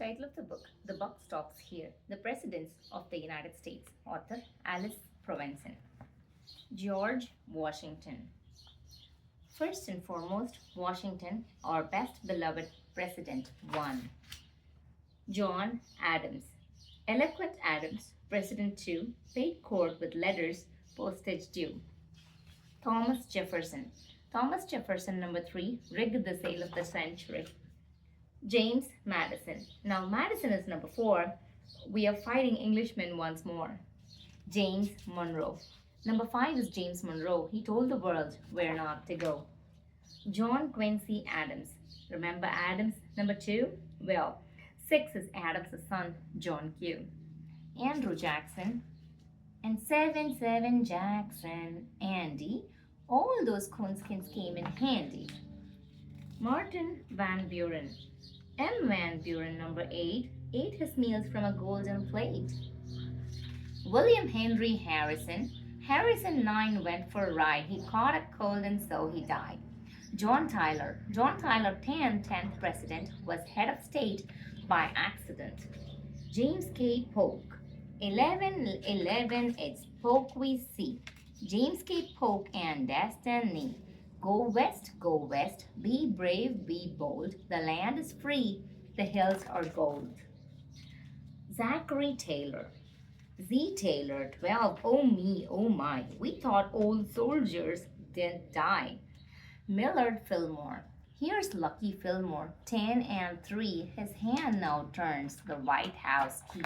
Title of the book: The Buck Stops Here. The Presidents of the United States. Author Alice Provenson. George Washington. First and foremost, Washington, our best beloved President, 1. John Adams. Eloquent Adams, President 2, paid court with letters, postage due. Thomas Jefferson. Thomas Jefferson, number 3, rigged the sail of the century. James Madison. Now, Madison is number 4. We are fighting Englishmen once more. James Monroe. Number 5 is James Monroe. He told the world where not to go. John Quincy Adams. Remember Adams? Number 2? Well, 6 is Adams' son, John Q. Andrew Jackson. And 7 Jackson. Andy. All those coonskins came in handy. Martin Van Buren. M. Van Buren, number 8, ate his meals from a golden plate. William Henry Harrison. Harrison 9 went for a ride. He caught a cold and so he died. John Tyler. John Tyler 10th president, was head of state by accident. James K. Polk. 11 it's Polk we see. James K. Polk and Destiny. Go west, be brave, be bold. The land is free, the hills are gold. Zachary Taylor. Z. Taylor, 12, oh me, oh my. We thought old soldiers didn't die. Millard Fillmore. Here's Lucky Fillmore, 10 and 3. His hand now turns the White House key.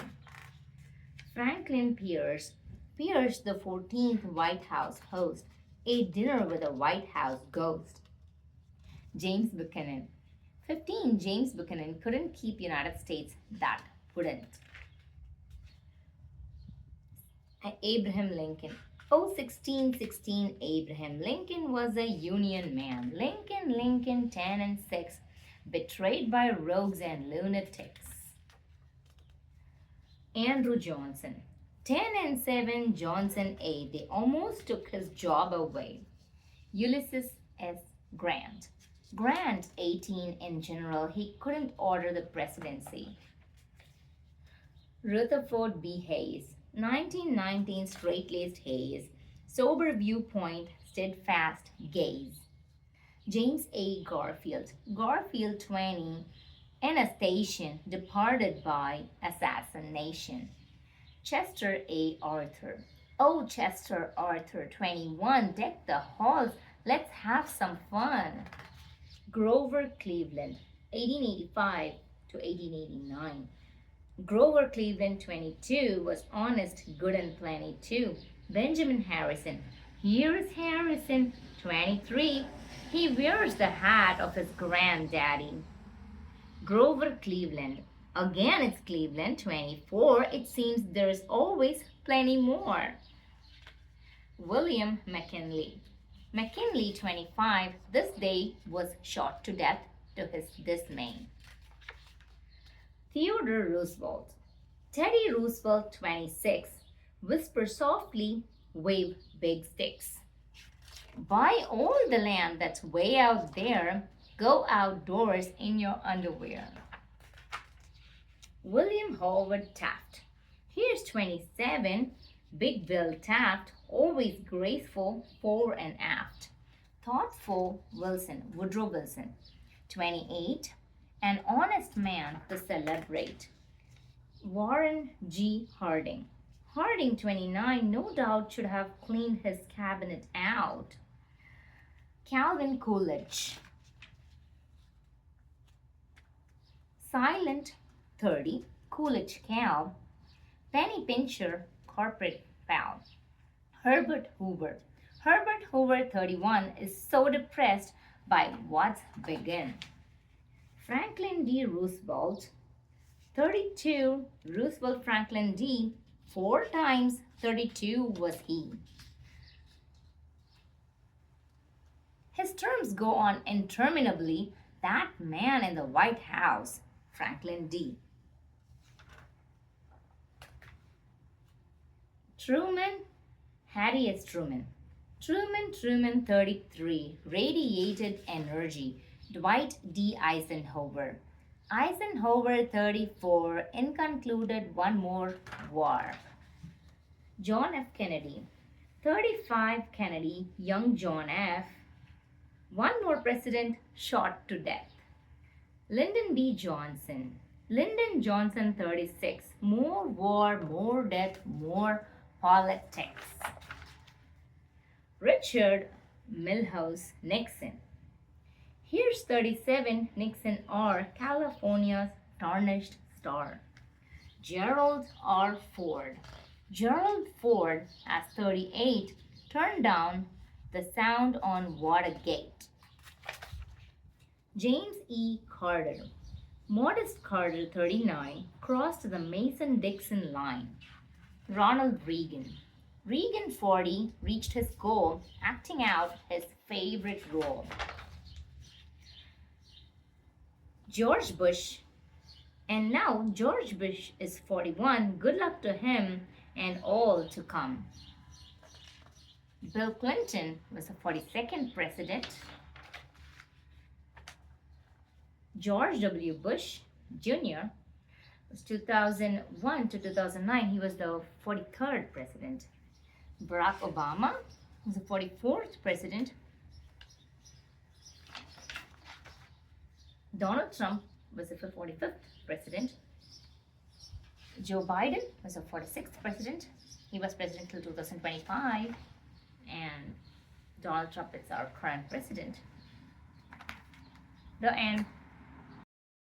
Franklin Pierce. Pierce, the 14th White House host, ate dinner with a White House ghost. James Buchanan. 15. James Buchanan couldn't keep United States that wouldn't. Abraham Lincoln. Oh, 16 Abraham Lincoln was a Union man. Lincoln 10 and 6, betrayed by rogues and lunatics. Andrew Johnson. 10 and 7 Johnson 8. They almost took his job away. Ulysses S. Grant. Grant 18 in general. He couldn't order the presidency. Rutherford B. Hayes. 1919 straight-laced Hayes. Sober viewpoint, steadfast gaze. James A. Garfield. Garfield 20 in a station, departed by assassination. Chester A. Arthur. Oh, Chester Arthur, 21, deck the halls, let's have some fun. Grover Cleveland, 1885 to 1889. Grover Cleveland, 22, was honest, good and plenty too. Benjamin Harrison. Here's Harrison, 23. He wears the hat of his granddaddy. Grover Cleveland. Again, it's Cleveland, 24. It seems there's always plenty more. William McKinley. McKinley, 25. This day was shot to death to his dismay. Theodore Roosevelt. Teddy Roosevelt, 26. Whisper softly, wave big sticks. Buy all the land that's way out there. Go outdoors in your underwear. William Howard Taft. Here's 27. Big Bill Taft, always graceful, fore and aft. Thoughtful Wilson, Woodrow Wilson. 28. An honest man to celebrate. Warren G. Harding. Harding, 29, no doubt should have cleaned his cabinet out. Calvin Coolidge. Silent, 30, Coolidge Cal. Penny Pincher, corporate pal. Herbert Hoover. Herbert Hoover, 31, is so depressed by what's begin. Franklin D. Roosevelt, 32, Roosevelt Franklin D. 4 times 32 was he. His terms go on interminably. That man in the White House, Franklin D. Truman, Harry S. Truman. Truman, 33, radiated energy. Dwight D. Eisenhower. Eisenhower 34 and concluded one more war. John F. Kennedy 35 Kennedy, young John F. One more president shot to death. Lyndon B. Johnson. Lyndon Johnson 36. More war, more death, more politics. Richard Milhous Nixon. Here's 37 Nixon R. California's tarnished star. Gerald R. Ford. Gerald Ford, as 38, turned down the sound on Watergate. James E. Carter. Modest Carter, 39, crossed the Mason-Dixon line. Ronald Reagan. Reagan, 40, reached his goal, acting out his favorite role. George Bush. And now George Bush is 41. Good luck to him and all to come. Bill Clinton was the 42nd president. George W. Bush Jr. was 2001 to 2009. He was the 43rd president. Barack Obama was the 44th president. Donald Trump was the 45th president. Joe Biden was the 46th president. He was president till 2025. And Donald Trump is our current president. The end.